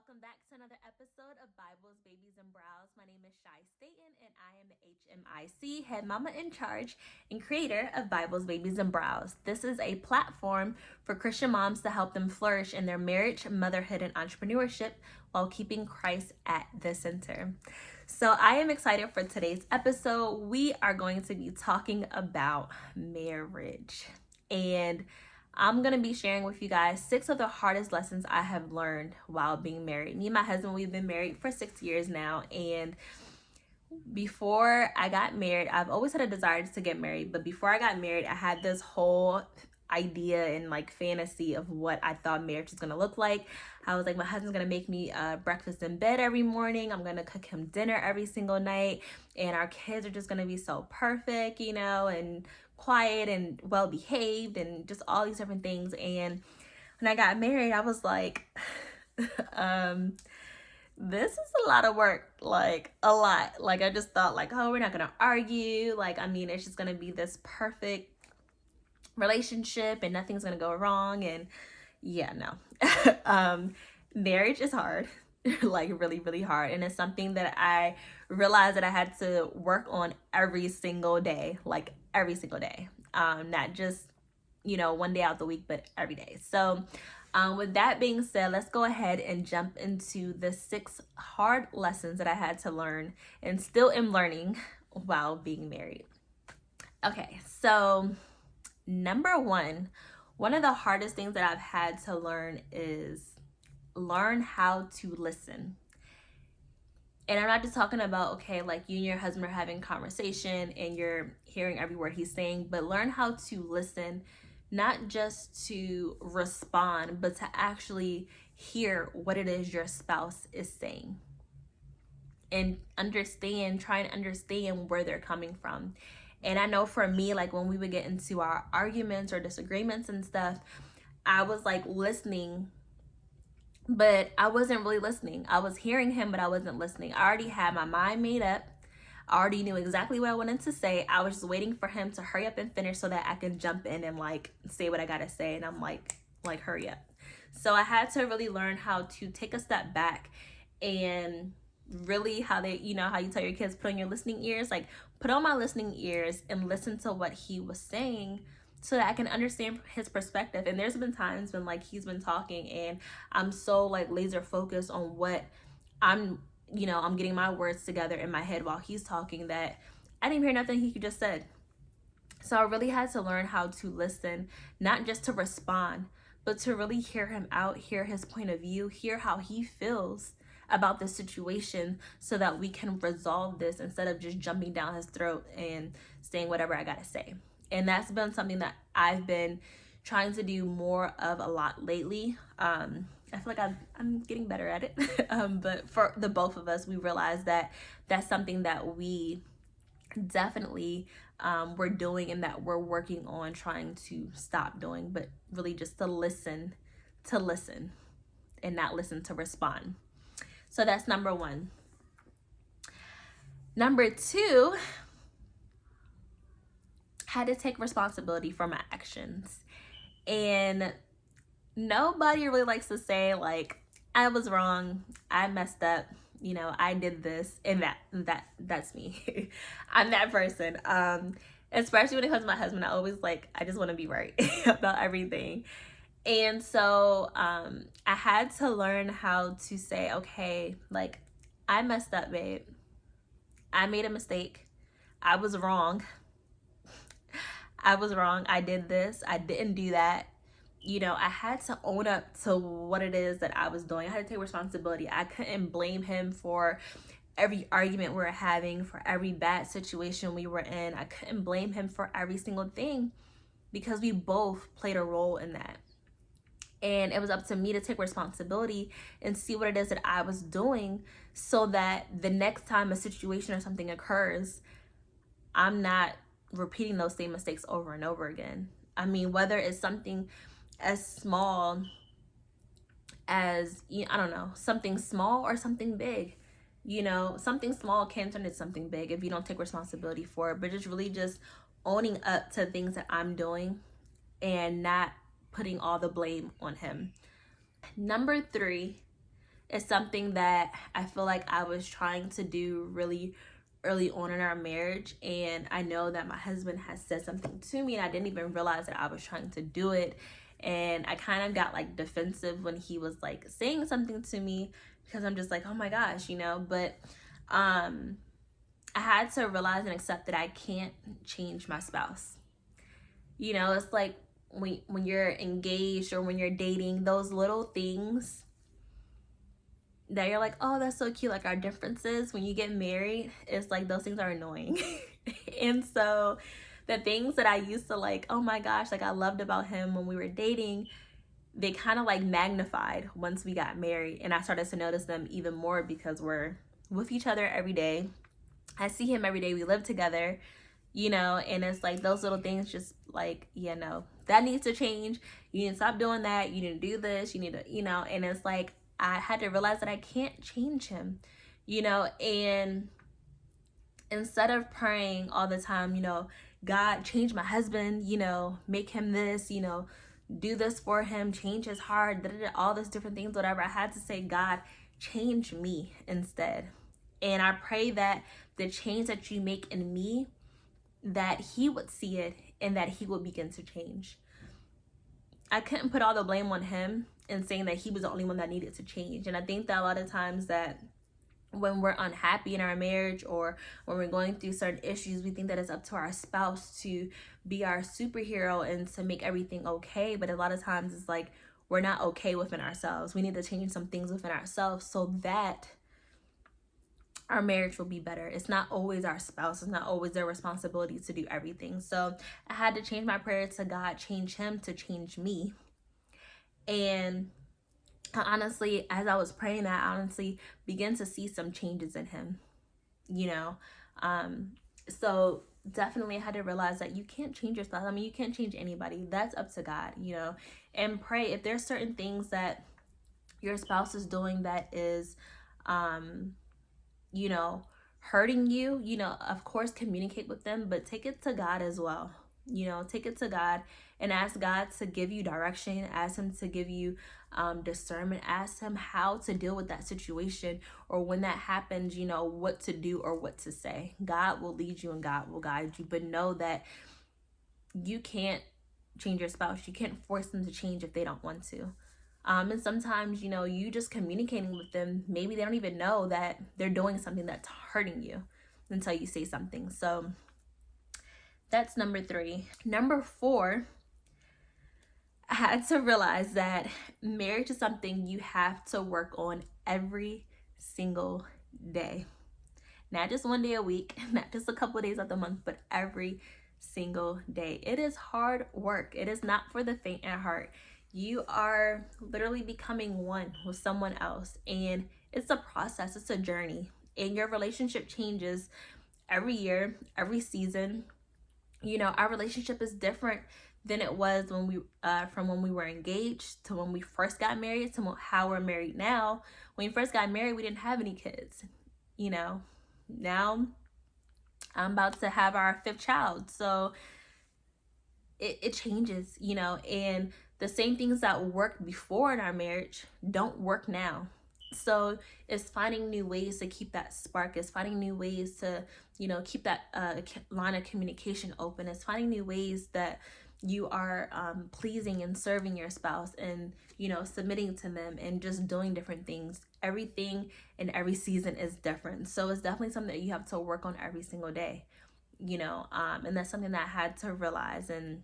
welcome back to another episode of Bibles, Babies, and Brows. My name is Shai and I am the HMIC, head mama in charge and creator of Bibles, Babies, and Brows. This is a platform for Christian moms to help them flourish in their marriage, motherhood, and entrepreneurship while keeping Christ at the center. So I am excited for today's episode. We are going to be talking about marriage, and I'm going to be sharing with you guys 6 of the hardest lessons I have learned while being married. Me and my husband, we've been married for 6 years now. And before I got married, I've always had a desire to get married. But before I got married, I had this whole idea and fantasy of what I thought marriage was going to look like. I was like, my husband's going to make me breakfast in bed every morning. I'm going to cook him dinner every single night. And our kids are just going to be so perfect, and quiet and well behaved and just all these different things. And when I got married, I was like, this is a lot of work, a lot. I just thought oh, we're not gonna argue. It's just gonna be this perfect relationship and nothing's gonna go wrong. And yeah, no. Marriage is hard. Really, really hard. And it's something that I realized that I had to work on every single day, every single day. Not just, one day out the week, but every day. So with that being said, let's go ahead and jump into the 6 hard lessons that I had to learn and still am learning while being married. Okay, so number one of the hardest things that I've had to learn is learn how to listen. And I'm not just talking about, okay, you and your husband are having conversation and you're hearing every word he's saying, but learn how to listen, not just to respond, but to actually hear what it is your spouse is saying and try and understand where they're coming from. And I know for me, when we would get into our arguments or disagreements and stuff, I was listening, but I wasn't really listening. I was hearing him, but I wasn't listening. I already had my mind made up. I already knew exactly what I wanted to say. I was just waiting for him to hurry up and finish so that I can jump in and say what I gotta say. And I'm like, hurry up. So I had to really learn how to take a step back and really how you tell your kids, put on your listening ears, put on my listening ears and listen to what he was saying so that I can understand his perspective. And there's been times when he's been talking and I'm so laser focused on what I'm getting my words together in my head while he's talking that I didn't hear nothing he just said. So I really had to learn how to listen, not just to respond, but to really hear him out, hear his point of view, hear how he feels about the situation so that we can resolve this instead of just jumping down his throat and saying whatever I gotta say. And that's been something that I've been trying to do more of a lot lately. I feel I'm getting better at it. But for the both of us, we realized that that's something that we definitely we're doing and that we're working on trying to stop doing, but really just to listen and not listen to respond. So that's number 1. Number 2, had to take responsibility for my actions. And nobody really likes to say I was wrong, I messed up, I did this, and that's me. I'm that person. Especially when it comes to my husband, I always I just want to be right about everything. And so I had to learn how to say, okay, I messed up, babe. I made a mistake. I was wrong. I did this. I didn't do that. I had to own up to what it is that I was doing. I had to take responsibility. I couldn't blame him for every argument we were having, for every bad situation we were in. I couldn't blame him for every single thing because we both played a role in that. And it was up to me to take responsibility and see what it is that I was doing so that the next time a situation or something occurs, I'm not repeating those same mistakes over and over again. Whether it's something as small as, I don't know, something small or something big. Something small can turn into something big if you don't take responsibility for it, but just owning up to things that I'm doing and not putting all the blame on him. Number 3 It's something that I feel like I was trying to do really early on in our marriage, and I know that my husband has said something to me and I didn't even realize that I was trying to do it. And I kind of got like defensive when he was like saying something to me, because I'm just like, oh my gosh, but I had to realize and accept that I can't change my spouse. It's like when you're engaged or when you're dating, those little things that you're like, oh, that's so cute, like our differences. When you get married, it's like those things are annoying. And so the things that I used to like, oh my gosh, like I loved about him when we were dating, they kind of like magnified once we got married. And I started to notice them even more because we're with each other every day. I see him every day. We live together, and it's like those little things just like, that needs to change. You need to stop doing that. You need to do this. You need to, and it's like, I had to realize that I can't change him, and instead of praying all the time, God, change my husband, make him this, do this for him, change his heart, all these different things, whatever. I had to say, God, change me instead. And I pray that the change that you make in me, that he would see it and that he would begin to change. I couldn't put all the blame on him and saying that he was the only one that needed to change. And I think that a lot of times that when we're unhappy in our marriage or when we're going through certain issues, we think that it's up to our spouse to be our superhero and to make everything okay. But a lot of times it's like we're not okay within ourselves. We need to change some things within ourselves so that our marriage will be better. It's not always our spouse. It's not always their responsibility to do everything. So I had to change my prayer to God, change him to change me. And honestly, as I was praying that, I honestly began to see some changes in him, so definitely I had to realize that you can't change your spouse. I mean, you can't change anybody. That's up to God, and pray. If there's certain things that your spouse is doing that is, hurting you, of course, communicate with them, but take it to God as well. Take it to God and ask God to give you direction, ask him to give you discernment, ask him how to deal with that situation, or when that happens, what to do or what to say. God will lead you and God will guide you, but know that you can't change your spouse. You can't force them to change if they don't want to. And sometimes, you just communicating with them, maybe they don't even know that they're doing something that's hurting you until you say something. So that's number 3. Number 4, I had to realize that marriage is something you have to work on every single day. Not just one day a week, not just a couple of days of the month, but every single day. It is hard work. It is not for the faint at heart. You are literally becoming one with someone else, and it's a process. It's a journey, and your relationship changes every year, every season. Our relationship is different than it was when we from when we were engaged to when we first got married to how we're married now. When we first got married, we didn't have any kids. Now I'm about to have our 5th child, so it changes, and the same things that worked before in our marriage don't work now. So it's finding new ways to keep that spark. It's finding new ways to, keep that line of communication open. It's finding new ways that you are pleasing and serving your spouse and, submitting to them and just doing different things. Everything in every season is different. So it's definitely something that you have to work on every single day, and that's something that I had to realize. And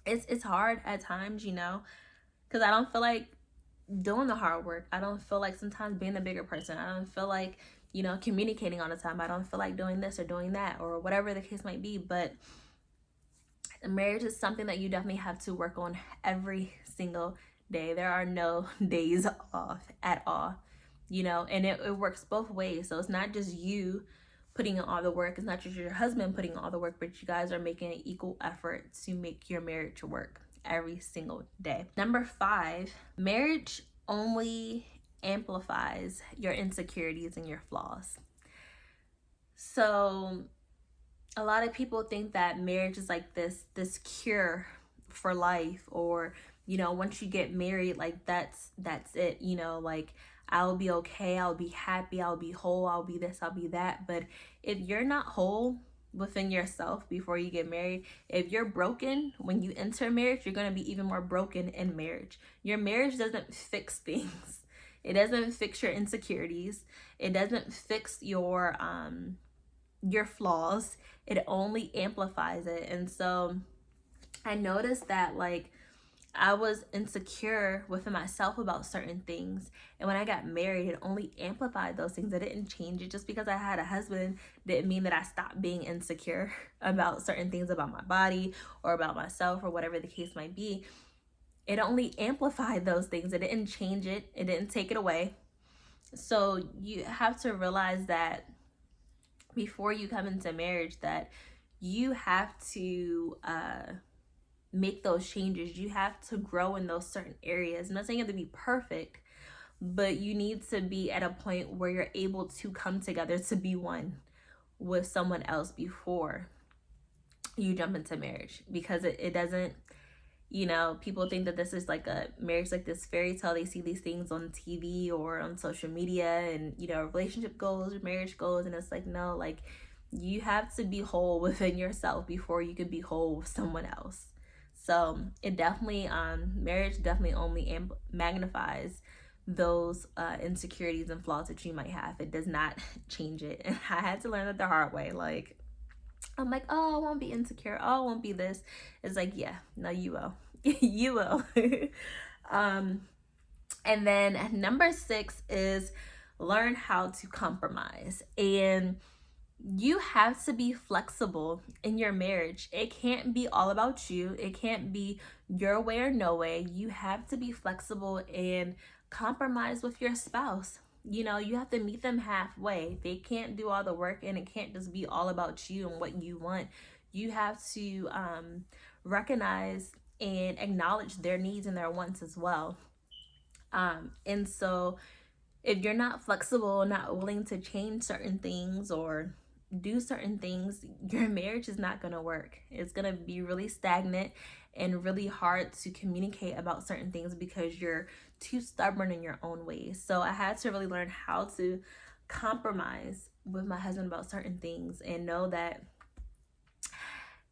it's hard at times, because I don't feel like doing the hard work. I don't feel like sometimes being the bigger person. I don't feel like, communicating all the time. I don't feel like doing this or doing that or whatever the case might be. But marriage is something that you definitely have to work on every single day. There are no days off at all, and it works both ways. So it's not just you putting in all the work. It's not just your husband putting in all the work, but you guys are making an equal effort to make your marriage work every single day. Number 5, marriage only amplifies your insecurities and your flaws. So a lot of people think that marriage is like this cure for life, or once you get married, like that's it, like I'll be okay, I'll be happy, I'll be whole, I'll be this, I'll be that. But if you're not whole within yourself before you get married, if you're broken when you enter marriage, you're going to be even more broken in marriage. Your marriage doesn't fix things. It doesn't fix your insecurities. It doesn't fix your flaws. It only amplifies it. And so I noticed that, like, I was insecure within myself about certain things. And when I got married, it only amplified those things. It didn't change it. Just because I had a husband didn't mean that I stopped being insecure about certain things about my body or about myself or whatever the case might be. It only amplified those things. It didn't change it. It didn't take it away. So you have to realize that before you come into marriage, that you have to make those changes. You have to grow in those certain areas. I'm not saying you have to be perfect, but you need to be at a point where you're able to come together to be one with someone else before you jump into marriage. Because it doesn't, you know, people think that this is like a marriage, like this fairy tale. They see these things on TV or on social media, and, you know, relationship goals, marriage goals, and it's like, no, like, you have to be whole within yourself before you can be whole with someone else. So it definitely, marriage definitely only magnifies those insecurities and flaws that you might have. It does not change it. And I had to learn that the hard way. Like, I'm like, oh, I won't be insecure. Oh, I won't be this. It's like, yeah, no, you will. You will. And then number 6 is learn how to compromise. And you have to be flexible in your marriage. It can't be all about you. It can't be your way or no way. You have to be flexible and compromise with your spouse. You know, you have to meet them halfway. They can't do all the work, and it can't just be all about you and what you want. You have to recognize and acknowledge their needs and their wants as well. And so if you're not flexible, not willing to change certain things or do certain things, your marriage is not going to work. It's going to be really stagnant and really hard to communicate about certain things because you're too stubborn in your own ways. So I had to really learn how to compromise with my husband about certain things and know that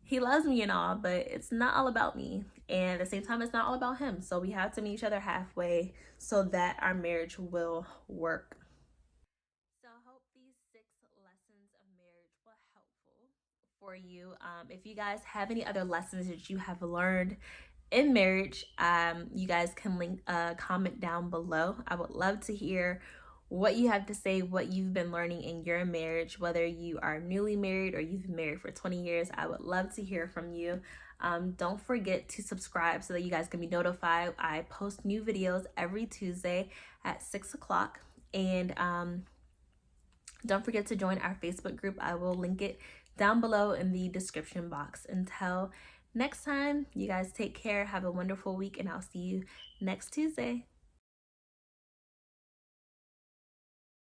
he loves me and all, but it's not all about me. And at the same time, it's not all about him. So we have to meet each other halfway so that our marriage will work. So I hope these 6 lessons of marriage were helpful for you. If you guys have any other lessons that you have learned in marriage, you guys can link comment down below. I would love to hear what you have to say, what you've been learning in your marriage, whether you are newly married or you've been married for 20 years. I would love to hear from you. Don't forget to subscribe so that you guys can be notified. I post new videos every Tuesday at 6 o'clock. And don't forget to join our Facebook group. I will link it down below in the description box. Until next time, you guys take care. Have a wonderful week, and I'll see you next Tuesday.